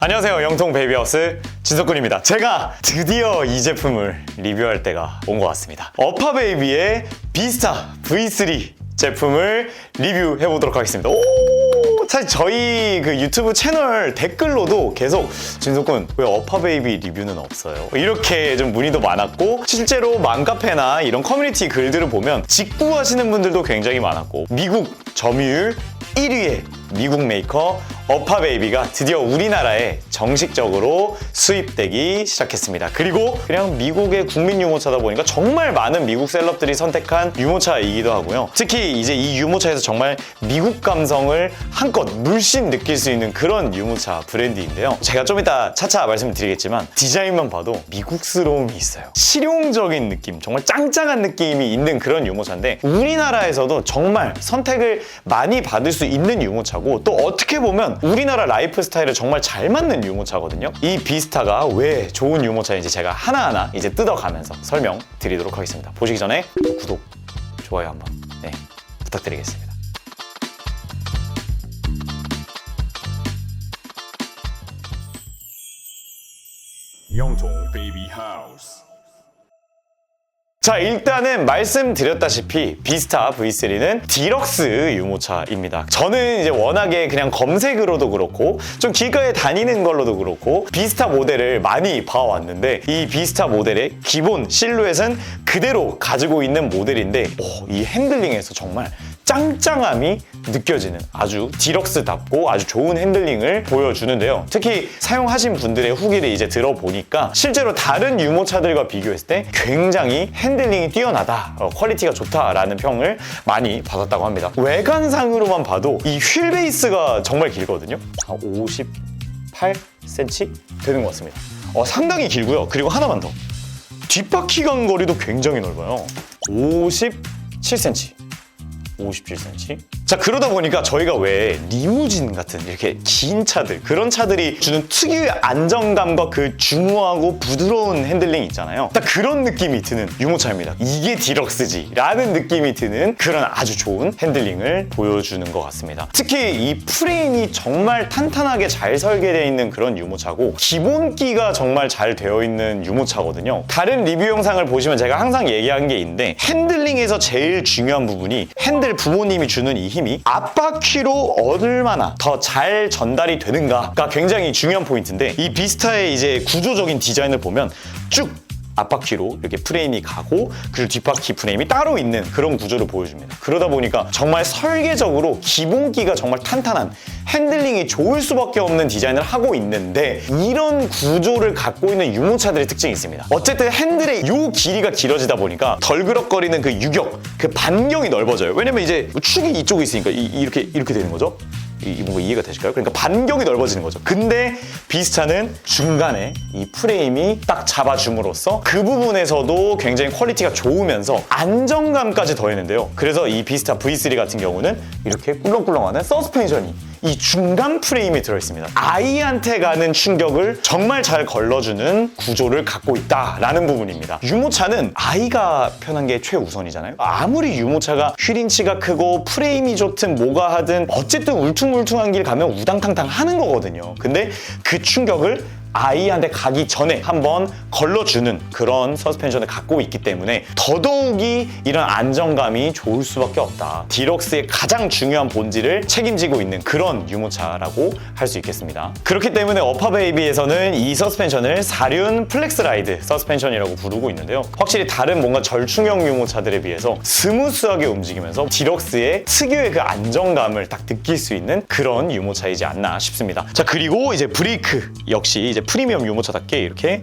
안녕하세요. 영통 베이비하우스 진석군입니다. 제가 드디어 이 제품을 리뷰할 때가 온 것 같습니다. 어파베이비의 비스타 V3 제품을 리뷰해 보도록 하겠습니다. 사실 저희 그 유튜브 채널 댓글로도 계속 진석군 왜 어파베이비 리뷰는 없어요? 이렇게 좀 문의도 많았고, 실제로 맘카페나 이런 커뮤니티 글들을 보면 직구하시는 분들도 굉장히 많았고, 미국 점유율 1위의 미국 메이커 어파베이비가 드디어 우리나라에 정식적으로 수입되기 시작했습니다. 그리고 그냥 미국의 국민 유모차다 보니까 정말 많은 미국 셀럽들이 선택한 유모차이기도 하고요. 특히 이제 이 유모차에서 정말 미국 감성을 한껏 물씬 느낄 수 있는 그런 유모차 브랜드인데요. 제가 좀 이따 차차 말씀드리겠지만 디자인만 봐도 미국스러움이 있어요. 실용적인 느낌, 정말 짱짱한 느낌이 있는 그런 유모차인데, 우리나라에서도 정말 선택을 많이 받을 수 있는 유모차고, 또 어떻게 보면 우리나라 라이프 스타일에 정말 잘 맞는 유모차거든요. 이 비스타가 왜 좋은 유모차인지 제가 하나하나 이제 뜯어가면서 설명드리도록 하겠습니다. 보시기 전에 구독, 좋아요 한번 부탁드리겠습니다. 영통 베이비 하우스. 자, 일단은 말씀드렸다시피 비스타 V3는 디럭스 유모차입니다. 저는 이제 워낙에 그냥 검색으로도 그렇고 좀 길가에 다니는 걸로도 그렇고 비스타 모델을 많이 봐왔는데, 이 비스타 모델의 기본 실루엣은 그대로 가지고 있는 모델인데, 이 핸들링에서 정말 짱짱함이 느껴지는 아주 디럭스답고 아주 좋은 핸들링을 보여주는데요. 특히 사용하신 분들의 후기를 이제 들어보니까 실제로 다른 유모차들과 비교했을 때 굉장히 핸들링이 뛰어나다, 퀄리티가 좋다라는 평을 많이 받았다고 합니다. 외관상으로만 봐도 이 휠 베이스가 정말 길거든요. 58cm 되는 것 같습니다. 상당히 길고요. 그리고 하나만 더, 뒷바퀴 간거리도 굉장히 넓어요. 57cm. 57cm. 자, 그러다 보니까 저희가 왜 리무진 같은 이렇게 긴 차들, 그런 차들이 주는 특유의 안정감과 그 중후하고 부드러운 핸들링 있잖아요. 딱 그런 느낌이 드는 유모차입니다. 이게 디럭스지 라는 느낌이 드는 그런 아주 좋은 핸들링을 보여주는 것 같습니다. 특히 이 프레임이 정말 탄탄하게 잘 설계되어 있는 그런 유모차고, 기본기가 정말 잘 되어 있는 유모차거든요. 다른 리뷰 영상을 보시면 제가 항상 얘기한 게 있는데, 핸들링에서 제일 중요한 부분이 핸들 부모님이 주는 이 힘이 앞바퀴로 얼마나 더 잘 전달이 되는가가 굉장히 중요한 포인트인데, 이 비스타의 이제 구조적인 디자인을 보면 쭉 앞바퀴로 이렇게 프레임이 가고, 그리고 뒷바퀴 프레임이 따로 있는 그런 구조를 보여줍니다. 그러다 보니까 정말 설계적으로 기본기가 정말 탄탄한, 핸들링이 좋을 수밖에 없는 디자인을 하고 있는데, 이런 구조를 갖고 있는 유모차들의 특징이 있습니다. 어쨌든 핸들의 요 길이가 길어지다 보니까 덜그럭거리는 그 유격, 그 반경이 넓어져요. 왜냐면 이제 축이 이쪽에 있으니까 이렇게 되는 거죠. 뭔가 이해가 되실까요? 그러니까 반경이 넓어지는 거죠. 근데 비스타는 중간에 이 프레임이 딱 잡아줌으로써 그 부분에서도 굉장히 퀄리티가 좋으면서 안정감까지 더했는데요. 그래서 이 비스타 V3 같은 경우는 이렇게 꿀렁꿀렁하는 서스펜션이 이 중간 프레임에 들어있습니다. 아이한테 가는 충격을 정말 잘 걸러주는 구조를 갖고 있다라는 부분입니다. 유모차는 아이가 편한 게 최우선이잖아요. 아무리 유모차가 휠인치가 크고 프레임이 좋든 뭐가 하든 어쨌든 울퉁불퉁한 길 가면 우당탕탕 하는 거거든요. 근데 그 충격을 아이한테 가기 전에 한번 걸러주는 그런 서스펜션을 갖고 있기 때문에 더더욱이 이런 안정감이 좋을 수밖에 없다. 디럭스의 가장 중요한 본질을 책임지고 있는 그런 유모차라고 할 수 있겠습니다. 그렇기 때문에 어파베이비에서는 이 서스펜션을 사륜 플렉스라이드 서스펜션이라고 부르고 있는데요. 확실히 다른 뭔가 절충형 유모차들에 비해서 스무스하게 움직이면서 디럭스의 특유의 그 안정감을 딱 느낄 수 있는 그런 유모차이지 않나 싶습니다. 자, 그리고 이제 브레이크 역시 이제 프리미엄 유모차답게 이렇게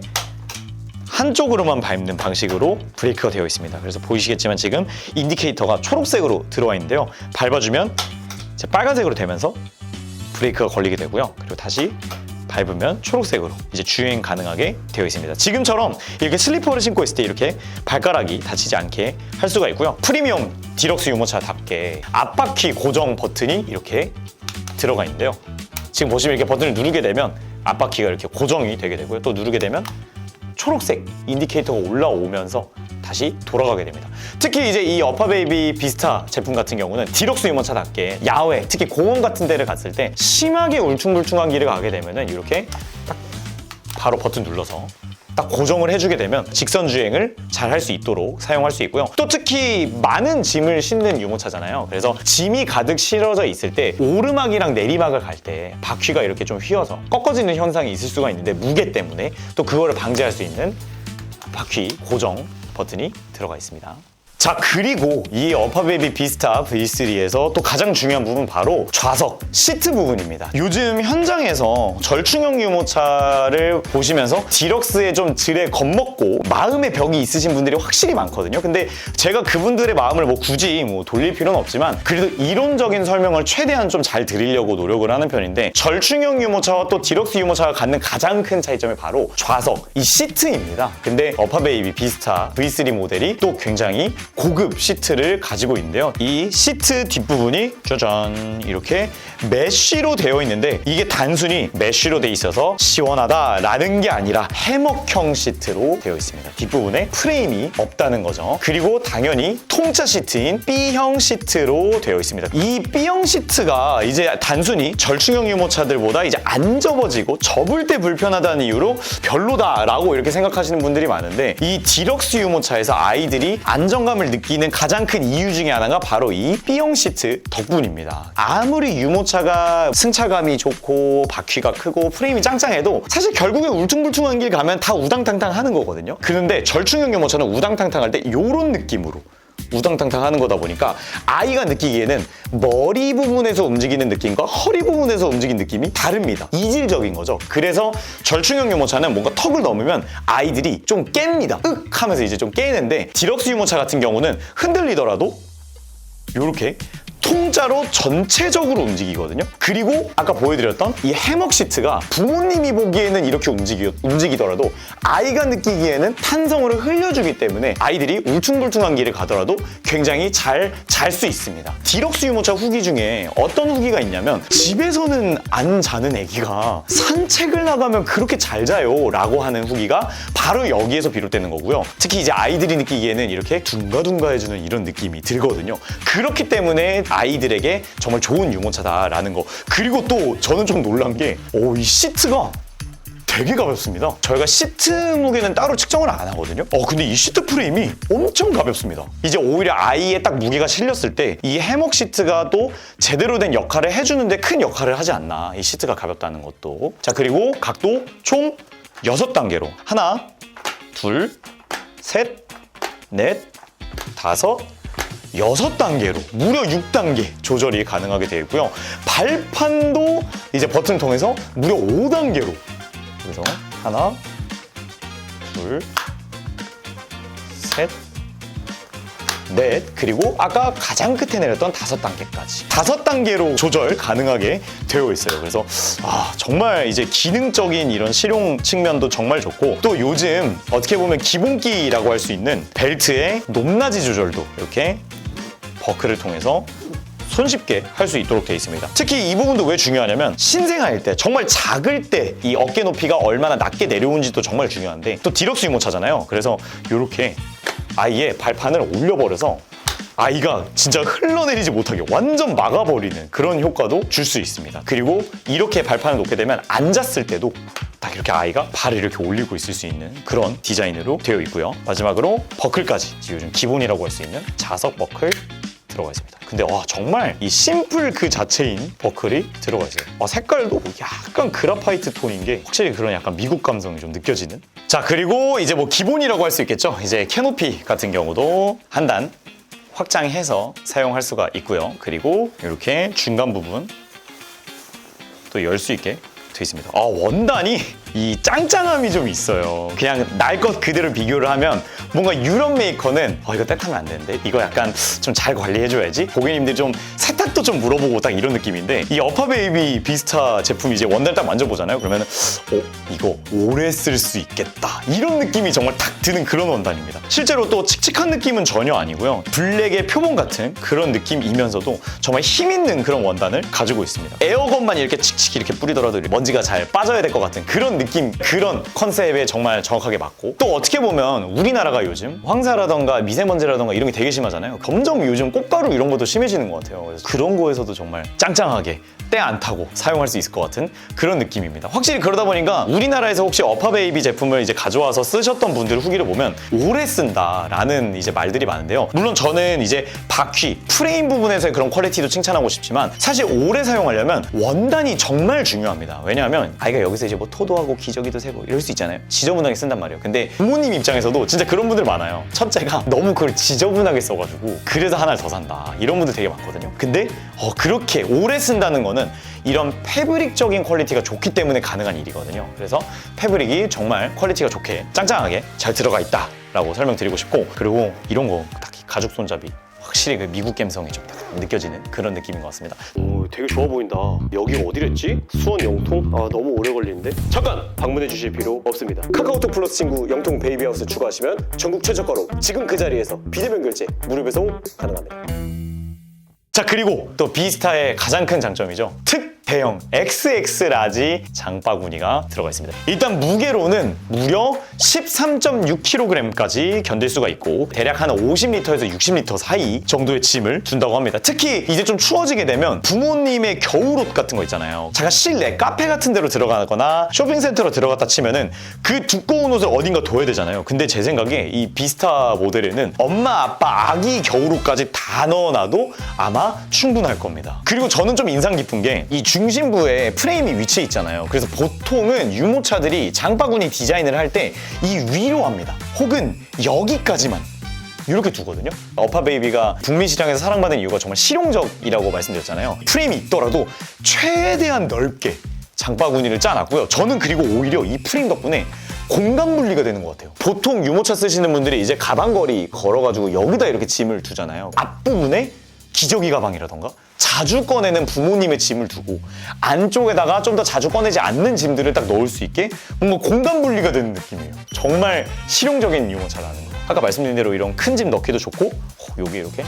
한쪽으로만 밟는 방식으로 브레이크가 되어 있습니다. 그래서 보이시겠지만 지금 인디케이터가 초록색으로 들어와 있는데요. 밟아주면 이제 빨간색으로 되면서 브레이크가 걸리게 되고요. 그리고 다시 밟으면 초록색으로 이제 주행 가능하게 되어 있습니다. 지금처럼 이렇게 슬리퍼를 신고 있을 때 이렇게 발가락이 다치지 않게 할 수가 있고요. 프리미엄 디럭스 유모차답게 앞바퀴 고정 버튼이 이렇게 들어가 있는데요. 지금 보시면 이렇게 버튼을 누르게 되면 앞바퀴가 이렇게 고정이 되게 되고요. 또 누르게 되면 초록색 인디케이터가 올라오면서 다시 돌아가게 됩니다. 특히 이제 이 어파베이비 비스타 제품 같은 경우는 디럭스 유모차답게 야외, 특히 공원 같은 데를 갔을 때 심하게 울퉁불퉁한 길을 가게 되면은 이렇게 딱 바로 버튼 눌러서 딱 고정을 해주게 되면 직선 주행을 잘 할 수 있도록 사용할 수 있고요. 또 특히 많은 짐을 싣는 유모차잖아요. 그래서 짐이 가득 실어져 있을 때 오르막이랑 내리막을 갈 때 바퀴가 이렇게 좀 휘어서 꺾어지는 현상이 있을 수가 있는데 무게 때문에 또 그거를 방지할 수 있는 바퀴 고정 버튼이 들어가 있습니다. 자, 그리고 이 어파베이비 비스타 V3에서 또 가장 중요한 부분 바로 좌석, 시트 부분입니다. 요즘 현장에서 절충형 유모차를 보시면서 디럭스에 좀 질에 겁먹고 마음의 벽이 있으신 분들이 확실히 많거든요. 근데 제가 그분들의 마음을 굳이 돌릴 필요는 없지만 그래도 이론적인 설명을 최대한 좀 잘 드리려고 노력을 하는 편인데 절충형 유모차와 또 디럭스 유모차가 갖는 가장 큰 차이점이 바로 좌석, 이 시트입니다. 근데 어파베이비 비스타 V3 모델이 또 굉장히 고급 시트를 가지고 있는데요. 이 시트 뒷부분이 짜잔 이렇게 메쉬로 되어 있는데 이게 단순히 메쉬로 돼 있어서 시원하다라는 게 아니라 해먹형 시트로 되어 있습니다. 뒷부분에 프레임이 없다는 거죠. 그리고 당연히 통짜 시트인 B형 시트로 되어 있습니다. 이 B형 시트가 이제 단순히 절충형 유모차들보다 이제 안 접어지고 접을 때 불편하다는 이유로 별로다라고 이렇게 생각하시는 분들이 많은데 이 디럭스 유모차에서 아이들이 안정감을 느끼는 가장 큰 이유 중에 하나가 바로 이 B형 시트 덕분입니다. 아무리 유모차가 승차감이 좋고 바퀴가 크고 프레임이 짱짱해도 사실 결국에 울퉁불퉁한 길 가면 다 우당탕탕 하는 거거든요. 그런데 절충형 유모차는 우당탕탕 할 때 이런 느낌으로 우당탕탕 하는 거다 보니까 아이가 느끼기에는 머리 부분에서 움직이는 느낌과 허리 부분에서 움직이는 느낌이 다릅니다. 이질적인 거죠. 그래서 절충형 유모차는 뭔가 턱을 넘으면 아이들이 좀 깹니다. 윽 하면서 이제 좀 깨는데 디럭스 유모차 같은 경우는 흔들리더라도 이렇게 통짜로 전체적으로 움직이거든요. 그리고 아까 보여드렸던 이 해먹 시트가 부모님이 보기에는 이렇게 움직이더라도 아이가 느끼기에는 탄성으로 흘려주기 때문에 아이들이 울퉁불퉁한 길을 가더라도 굉장히 잘 잘 수 있습니다. 디럭스 유모차 후기 중에 어떤 후기가 있냐면 집에서는 안 자는 애기가 산책을 나가면 그렇게 잘 자요 라고 하는 후기가 바로 여기에서 비롯되는 거고요. 특히 이제 아이들이 느끼기에는 이렇게 둥가둥가 해주는 이런 느낌이 들거든요. 그렇기 때문에 아이들에게 정말 좋은 유모차다라는 거. 그리고 또 저는 좀 놀란 게 이 시트가 되게 가볍습니다. 저희가 시트 무게는 따로 측정을 안 하거든요. 근데 이 시트 프레임이 엄청 가볍습니다. 이제 오히려 아이의 딱 무게가 실렸을 때 이 해먹 시트가 또 제대로 된 역할을 해주는데 큰 역할을 하지 않나. 이 시트가 가볍다는 것도. 자, 그리고 각도 총 6단계로 하나, 둘, 셋, 넷, 다섯, 6단계로 무려 6단계 조절이 가능하게 되어 있고요. 발판도 이제 버튼을 통해서 무려 5단계로. 그래서 하나, 둘, 셋, 넷, 그리고 아까 가장 끝에 내렸던 5단계까지 5단계로 조절 가능하게 되어 있어요. 그래서 정말 이제 기능적인 이런 실용 측면도 정말 좋고 또 요즘 어떻게 보면 기본기라고 할 수 있는 벨트의 높낮이 조절도 이렇게 버클을 통해서 손쉽게 할 수 있도록 되어 있습니다. 특히 이 부분도 왜 중요하냐면 신생아일 때 정말 작을 때 이 어깨 높이가 얼마나 낮게 내려오는지도 정말 중요한데 또 디럭스 유모차잖아요. 그래서 이렇게 아이의 발판을 올려버려서 아이가 진짜 흘러내리지 못하게 완전 막아버리는 그런 효과도 줄 수 있습니다. 그리고 이렇게 발판을 놓게 되면 앉았을 때도 딱 이렇게 아이가 발을 이렇게 올리고 있을 수 있는 그런 디자인으로 되어 있고요. 마지막으로 버클까지 요즘 기본이라고 할 수 있는 자석 버클 들어가 있습니다. 근데 정말 이 심플 그 자체인 버클이 들어가 있어요. 색깔도 약간 그라파이트 톤인 게 확실히 그런 약간 미국 감성이 좀 느껴지는. 자, 그리고 이제 기본이라고 할 수 있겠죠. 이제 캐노피 같은 경우도 한 단 확장해서 사용할 수가 있고요. 그리고 이렇게 중간 부분 또 열 수 있게 되어 있습니다. 원단이 이 짱짱함이 좀 있어요. 그냥 날 것 그대로 비교를 하면 뭔가 유럽 메이커는 이거 때타면 안 되는데 이거 약간 좀 잘 관리해줘야지 고객님들이 좀 세탁도 좀 물어보고 딱 이런 느낌인데 이 어파베이비 비스타 제품 이제 원단을 딱 만져보잖아요. 그러면 이거 오래 쓸 수 있겠다 이런 느낌이 정말 딱 드는 그런 원단입니다. 실제로 또 칙칙한 느낌은 전혀 아니고요. 블랙의 표본 같은 그런 느낌이면서도 정말 힘있는 그런 원단을 가지고 있습니다. 에어건만 이렇게 칙칙 이렇게 뿌리더라도 먼지 먼지가 잘 빠져야 될 것 같은 그런 느낌, 그런 컨셉에 정말 정확하게 맞고, 또 어떻게 보면 우리나라가 요즘 황사라던가 미세먼지라던가 이런 게 되게 심하잖아요. 점점 요즘 꽃가루 이런 것도 심해지는 것 같아요. 그래서 그런 거에서도 정말 짱짱하게 때 안 타고 사용할 수 있을 것 같은 그런 느낌입니다. 확실히 그러다 보니까 우리나라에서 혹시 어파베이비 제품을 이제 가져와서 쓰셨던 분들 후기를 보면 오래 쓴다라는 이제 말들이 많은데요. 물론 저는 이제 바퀴, 프레임 부분에서의 그런 퀄리티도 칭찬하고 싶지만 사실 오래 사용하려면 원단이 정말 중요합니다. 왜냐하면 아이가 여기서 이제 뭐 토도 하고 기저귀도 세고 이럴 수 있잖아요. 지저분하게 쓴단 말이에요. 근데 부모님 입장에서도 진짜 그런 분들 많아요. 첫째가 너무 그걸 지저분하게 써가지고 그래서 하나를 더 산다 이런 분들 되게 많거든요. 근데 그렇게 오래 쓴다는 거는 이런 패브릭적인 퀄리티가 좋기 때문에 가능한 일이거든요. 그래서 패브릭이 정말 퀄리티가 좋게 짱짱하게 잘 들어가 있다라고 설명드리고 싶고, 그리고 이런 거 딱히 가죽 손잡이 확실히 그 미국 감성이 좀 느껴지는 그런 느낌인 것 같습니다. 오, 되게 좋아 보인다. 여기가 어디랬지? 수원 영통? 아, 너무 오래 걸리는데? 잠깐! 방문해 주실 필요 없습니다. 카카오톡 플러스 친구 영통 베이비하우스 추가하시면 전국 최저가로 지금 그 자리에서 비대면 결제, 무료 배송 가능합니다. 자, 그리고 또 비스타의 가장 큰 장점이죠. 대형 XX 라지 장바구니가 들어가 있습니다. 일단 무게로는 무려 13.6kg까지 견딜 수가 있고 대략 한 50리터에서 60리터 사이 정도의 짐을 둔다고 합니다. 특히 이제 좀 추워지게 되면 부모님의 겨울옷 같은 거 있잖아요. 제가 실내 카페 같은 데로 들어가거나 쇼핑센터로 들어갔다 치면은 그 두꺼운 옷을 어딘가 둬야 되잖아요. 근데 제 생각에 이 비스타 모델에는 엄마, 아빠, 아기 겨울옷까지 다 넣어놔도 아마 충분할 겁니다. 그리고 저는 좀 인상 깊은 게 이 중심부에 프레임이 위치해 있잖아요. 그래서 보통은 유모차들이 장바구니 디자인을 할 때 이 위로 합니다. 혹은 여기까지만 이렇게 두거든요. 어파베이비가 북미 시장에서 사랑받는 이유가 정말 실용적이라고 말씀드렸잖아요. 프레임이 있더라도 최대한 넓게 장바구니를 짜놨고요. 저는 그리고 오히려 이 프레임 덕분에 공간 분리가 되는 것 같아요. 보통 유모차 쓰시는 분들이 이제 가방거리 걸어가지고 여기다 이렇게 짐을 두잖아요. 앞부분에 기저귀 가방이라던가 자주 꺼내는 부모님의 짐을 두고 안쪽에다가 좀 더 자주 꺼내지 않는 짐들을 딱 넣을 수 있게 뭔가 공간 분리가 되는 느낌이에요. 정말 실용적인 유모차라는 거. 아까 말씀드린 대로 이런 큰 짐 넣기도 좋고 여기 이렇게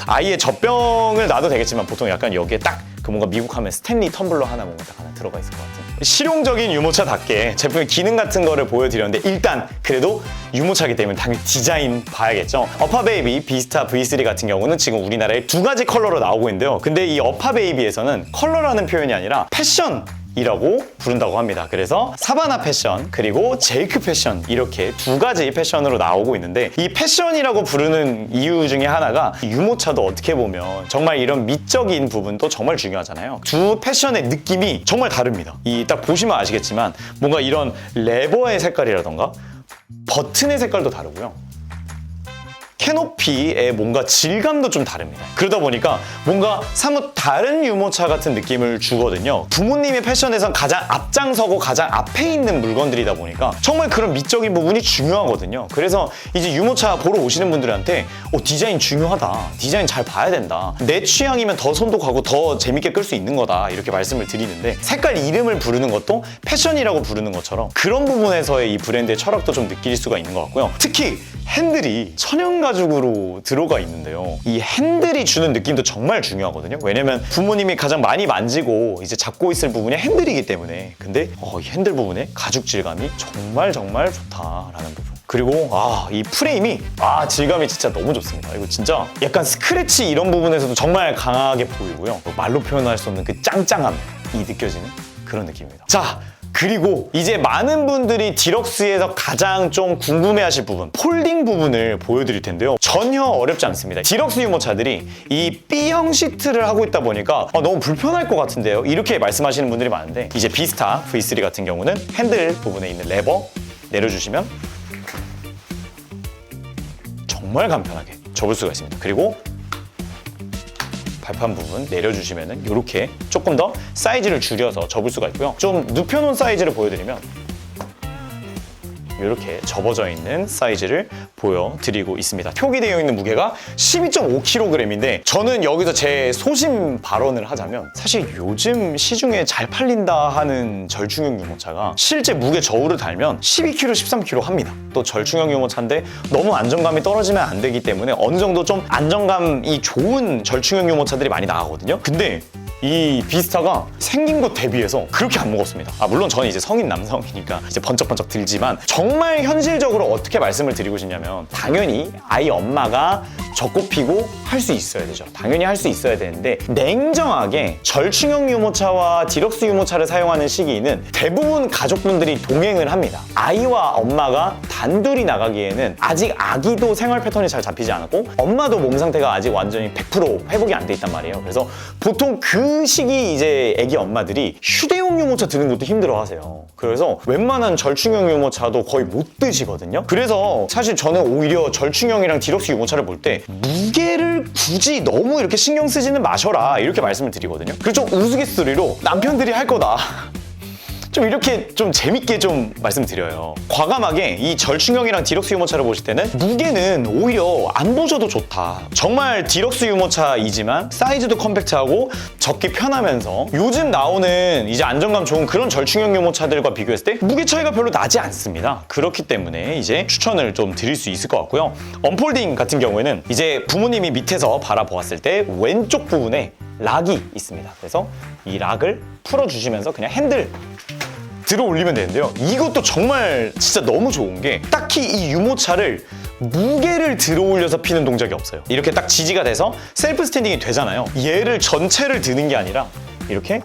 아예 젖병을 놔도 되겠지만 보통 약간 여기에 딱 그 뭔가 미국 하면 스탠리 텀블러 하나 뭔가 딱 하나 들어가 있을 것 같은 실용적인 유모차답게 제품의 기능 같은 거를 보여드렸는데, 일단 그래도 유모차이기 때문에 당연히 디자인 봐야겠죠. 어파베이비 비스타 V3 같은 경우는 지금 우리나라에 두 가지 컬러로 나오고 있는데요. 근데 이 어파베이비에서는 컬러라는 표현이 아니라 패션 이라고 부른다고 합니다. 그래서 사바나 패션 그리고 제이크 패션 이렇게 두 가지 패션으로 나오고 있는데, 이 패션이라고 부르는 이유 중에 하나가 유모차도 어떻게 보면 정말 이런 미적인 부분도 정말 중요하잖아요. 두 패션의 느낌이 정말 다릅니다. 이 딱 보시면 아시겠지만 뭔가 이런 레버의 색깔이라던가 버튼의 색깔도 다르고요. 캐노피의 뭔가 질감도 좀 다릅니다. 그러다 보니까 뭔가 사뭇 다른 유모차 같은 느낌을 주거든요. 부모님의 패션에선 가장 앞장서고 가장 앞에 있는 물건들이다 보니까 정말 그런 미적인 부분이 중요하거든요. 그래서 이제 유모차 보러 오시는 분들한테 디자인 중요하다, 디자인 잘 봐야 된다, 내 취향이면 더 손도 가고 더 재밌게 끌 수 있는 거다 이렇게 말씀을 드리는데, 색깔 이름을 부르는 것도 패션이라고 부르는 것처럼 그런 부분에서의 이 브랜드의 철학도 좀 느낄 수가 있는 것 같고요. 특히 핸들이 천연 가죽으로 들어가 있는데요. 이 핸들이 주는 느낌도 정말 중요하거든요. 왜냐면 부모님이 가장 많이 만지고 이제 잡고 있을 부분이 핸들이기 때문에. 근데 이 핸들 부분에 가죽 질감이 정말 좋다라는 부분. 그리고 이 프레임이 질감이 진짜 너무 좋습니다. 이거 진짜 약간 스크래치 이런 부분에서도 정말 강하게 보이고요. 말로 표현할 수 없는 그 짱짱함이 느껴지는 그런 느낌입니다. 자, 그리고 이제 많은 분들이 디럭스에서 가장 좀 궁금해하실 부분, 폴딩 부분을 보여드릴 텐데요. 전혀 어렵지 않습니다. 디럭스 유모차들이 이 B형 시트를 하고 있다 보니까 너무 불편할 것 같은데요, 이렇게 말씀하시는 분들이 많은데, 이제 비스타 V3 같은 경우는 핸들 부분에 있는 레버 내려주시면 정말 간편하게 접을 수가 있습니다. 그리고 발판 부분 내려주시면은 이렇게 조금 더 사이즈를 줄여서 접을 수가 있고요. 좀 눕혀놓은 사이즈를 보여드리면 이렇게 접어져 있는 사이즈를 보여드리고 있습니다. 표기되어 있는 무게가 12.5kg인데 저는 여기서 제 소신 발언을 하자면 사실 요즘 시중에 잘 팔린다 하는 절충형 유모차가 실제 무게 저울을 달면 12kg, 13kg 합니다. 또 절충형 유모차인데 너무 안정감이 떨어지면 안 되기 때문에 어느 정도 좀 안정감이 좋은 절충형 유모차들이 많이 나가거든요. 근데 이 비스타가 생긴 것 대비해서 그렇게 안 무겁습니다. 물론 저는 이제 성인 남성이니까 이제 번쩍번쩍 들지만 정말 현실적으로 어떻게 말씀을 드리고 싶냐면 당연히 아이 엄마가 젖고 피고 할 수 있어야 되죠. 당연히 할 수 있어야 되는데 냉정하게 절충형 유모차와 디럭스 유모차를 사용하는 시기는 대부분 가족분들이 동행을 합니다. 아이와 엄마가 단둘이 나가기에는 아직 아기도 생활 패턴이 잘 잡히지 않았고 엄마도 몸 상태가 아직 완전히 100% 회복이 안 돼 있단 말이에요. 그래서 보통 그 시기 이제 아기 엄마들이 휴대용 유모차 드는 것도 힘들어 하세요. 그래서 웬만한 절충형 유모차도 거의 못 드시거든요. 그래서 사실 저는 오히려 절충형이랑 디럭스 유모차를 볼 때 무게를 굳이 너무 이렇게 신경 쓰지는 마셔라 이렇게 말씀을 드리거든요. 그리고 좀 우스갯소리로 남편들이 할 거다 좀 이렇게 좀 재밌게 좀 말씀드려요. 과감하게 이 절충형이랑 디럭스 유모차를 보실 때는 무게는 오히려 안 보셔도 좋다. 정말 디럭스 유모차이지만 사이즈도 컴팩트하고 접기 편하면서 요즘 나오는 이제 안정감 좋은 그런 절충형 유모차들과 비교했을 때 무게 차이가 별로 나지 않습니다. 그렇기 때문에 이제 추천을 좀 드릴 수 있을 것 같고요. 언폴딩 같은 경우에는 이제 부모님이 밑에서 바라보았을 때 왼쪽 부분에 락이 있습니다. 그래서 이 락을 풀어주시면서 그냥 핸들 들어 올리면 되는데요. 이것도 정말 진짜 너무 좋은 게 딱히 이 유모차를 무게를 들어 올려서 피는 동작이 없어요. 이렇게 딱 지지가 돼서 셀프 스탠딩이 되잖아요. 얘를 전체를 드는 게 아니라 이렇게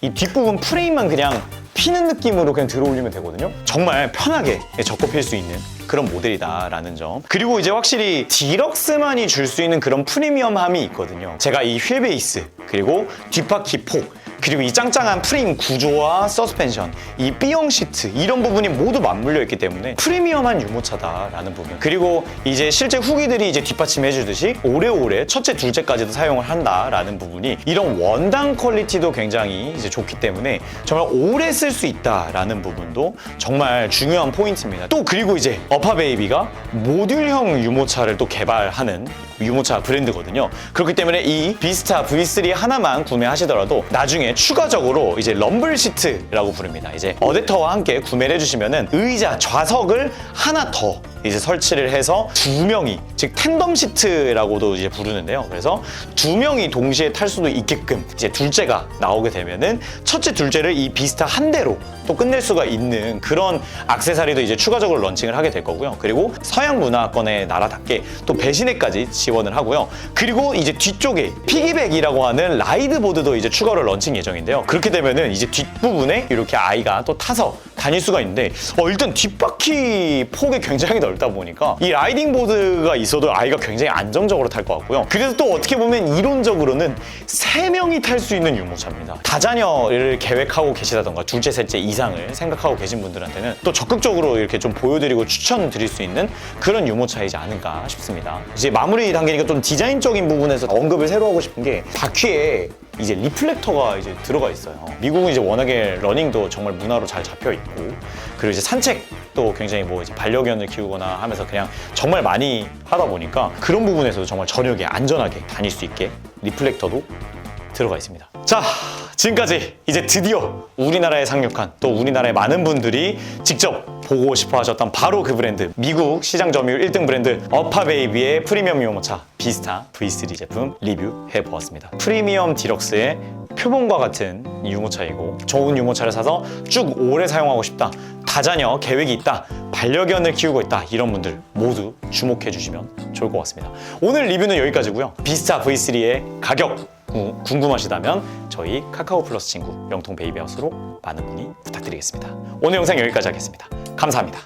이 뒷부분 프레임만 그냥 피는 느낌으로 그냥 들어 올리면 되거든요. 정말 편하게 접고 필 수 있는 그런 모델이다라는 점. 그리고 이제 확실히 디럭스만이 줄 수 있는 그런 프리미엄함이 있거든요. 제가 이 휠 베이스 그리고 뒷바퀴 폭 그리고 이 짱짱한 프레임 구조와 서스펜션, 이 B형 시트 이런 부분이 모두 맞물려 있기 때문에 프리미엄한 유모차다라는 부분. 그리고 이제 실제 후기들이 이제 뒷받침해주듯이 오래오래 첫째, 둘째까지도 사용을 한다라는 부분이 이런 원단 퀄리티도 굉장히 이제 좋기 때문에 정말 오래 쓸 수 있다라는 부분도 정말 중요한 포인트입니다. 또 그리고 이제 어파베이비가 모듈형 유모차를 또 개발하는 유모차 브랜드거든요. 그렇기 때문에 이 비스타 V3 하나만 구매하시더라도 나중에 추가적으로 이제 럼블 시트라고 부릅니다. 이제 어댑터와 함께 구매를 해주시면은 의자 좌석을 하나 더 이제 설치를 해서 두 명이 즉 텐덤 시트라고도 이제 부르는데요. 그래서 두 명이 동시에 탈 수도 있게끔 이제 둘째가 나오게 되면은 첫째, 둘째를 이 비스타 한 대로 또 끝낼 수가 있는 그런 액세서리도 이제 추가적으로 런칭을 하게 될 거고요. 그리고 서양 문화권의 나라답게 또 배신액까지 지원을 하고요. 그리고 이제 뒤쪽에 피기백이라고 하는 라이드보드도 이제 추가로 런칭 예정인데요. 그렇게 되면은 이제 뒷부분에 이렇게 아이가 또 타서 다닐 수가 있는데 일단 뒷바퀴 폭이 굉장히 넓다 보니까 이 라이딩 보드가 있어도 아이가 굉장히 안정적으로 탈 것 같고요. 그래서 또 어떻게 보면 이론적으로는 3명이 탈 수 있는 유모차입니다. 다자녀를 계획하고 계시다던가 둘째, 셋째 이상을 생각하고 계신 분들한테는 또 적극적으로 이렇게 좀 보여드리고 추천드릴 수 있는 그런 유모차이지 않을까 싶습니다. 이제 마무리 단계니까 좀 디자인적인 부분에서 언급을 새로 하고 싶은 게 바퀴에 이제 리플렉터가 이제 들어가 있어요. 미국은 이제 워낙에 러닝도 정말 문화로 잘 잡혀 있고 그리고 이제 산책도 굉장히 뭐 이제 반려견을 키우거나 하면서 그냥 정말 많이 하다 보니까 그런 부분에서도 정말 저녁에 안전하게 다닐 수 있게 리플렉터도 들어가 있습니다. 자, 지금까지 이제 드디어 우리나라에 상륙한 또 우리나라의 많은 분들이 직접 보고 싶어 하셨던 바로 그 브랜드 미국 시장 점유율 1등 브랜드 어파베이비의 프리미엄 유모차 비스타 V3 제품 리뷰해 보았습니다. 프리미엄 디럭스의 표본과 같은 유모차이고 좋은 유모차를 사서 쭉 오래 사용하고 싶다, 다자녀 계획이 있다, 반려견을 키우고 있다 이런 분들 모두 주목해 주시면 좋을 것 같습니다. 오늘 리뷰는 여기까지고요. 비스타 V3의 가격 궁금하시다면 저희 카카오 플러스 친구 영통 베이비하우스로 많은 문의 부탁드리겠습니다. 오늘 영상 여기까지 하겠습니다. 감사합니다.